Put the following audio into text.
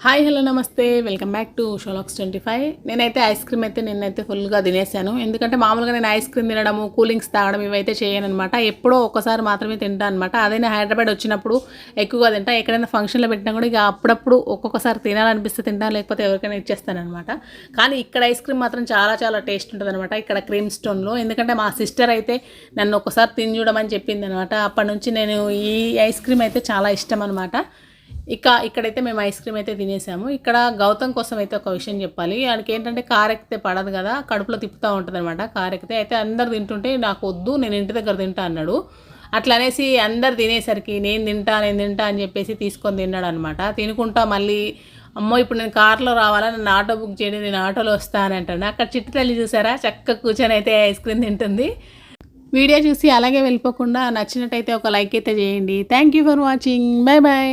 Hi hello నమస్తే welcome back to షోలాక్స్ 25. నేనైతే ice cream అయితే నిన్నైతే ఫుల్గా తినేసాను. ఎందుకంటే మామూలుగా నేను ఐస్ క్రీమ్ తినడము కూలింగ్స్ తాగడం ఇవైతే చేయనమాట. ఎప్పుడో ఒక్కసారి మాత్రమే తింటా అనమాట. అదే నేను హైదరాబాద్ వచ్చినప్పుడు ఎక్కువగా తింటా. ఎక్కడైనా ఫంక్షన్లో పెట్టినా కూడా ఇక అప్పుడప్పుడు ఒక్కొక్కసారి తినాలనిపిస్తే తింటా, లేకపోతే ఎవరికైనా ఇచ్చేస్తానమాట. కానీ ఇక్కడ ఐస్ క్రీమ్ మాత్రం చాలా చాలా టేస్ట్ ఉంటుంది అనమాట, ఇక్కడ క్రీమ్ స్టోన్లో. ఎందుకంటే మా సిస్టర్ అయితే నన్ను ఒకసారి తిని చూడమని చెప్పింది అనమాట. అప్పటి నుంచి నేను ఈ ఐస్ క్రీమ్ అయితే చాలా ఇష్టం అనమాట. ఇక్కడైతే మేము ఐస్ క్రీమ్ అయితే తినేసాము. ఇక్కడ గౌతమ్ కోసం అయితే ఒక విషయం చెప్పాలి. ఆయనకి ఏంటంటే కార్ ఎక్కితే పడదు కదా, కడుపులో తిప్పుతూ ఉంటుంది అనమాట. కార్ ఎక్కితే అయితే అందరు తింటుంటే నాకు వద్దు, నేను ఇంటి దగ్గర తింటా అన్నాడు. అట్లా అనేసి అందరు తినేసరికి నేను తింటా అని చెప్పేసి తీసుకొని తిన్నాడు అనమాట. తినుకుంటా మళ్ళీ అమ్మో ఇప్పుడు నేను కార్లో రావాలా, నన్ను ఆటో బుక్ చేయండి, నేను ఆటోలో వస్తానంటాను. అక్కడ చిట్టి తల్లి చూసారా, చక్కగా కూర్చొని అయితే ఐస్ క్రీమ్ తింటుంది. వీడియో చూసి అలాగే వెళ్ళిపోకుండా నచ్చినట్టయితే ఒక లైక్ అయితే చేయండి. Thank you for watching. Bye bye.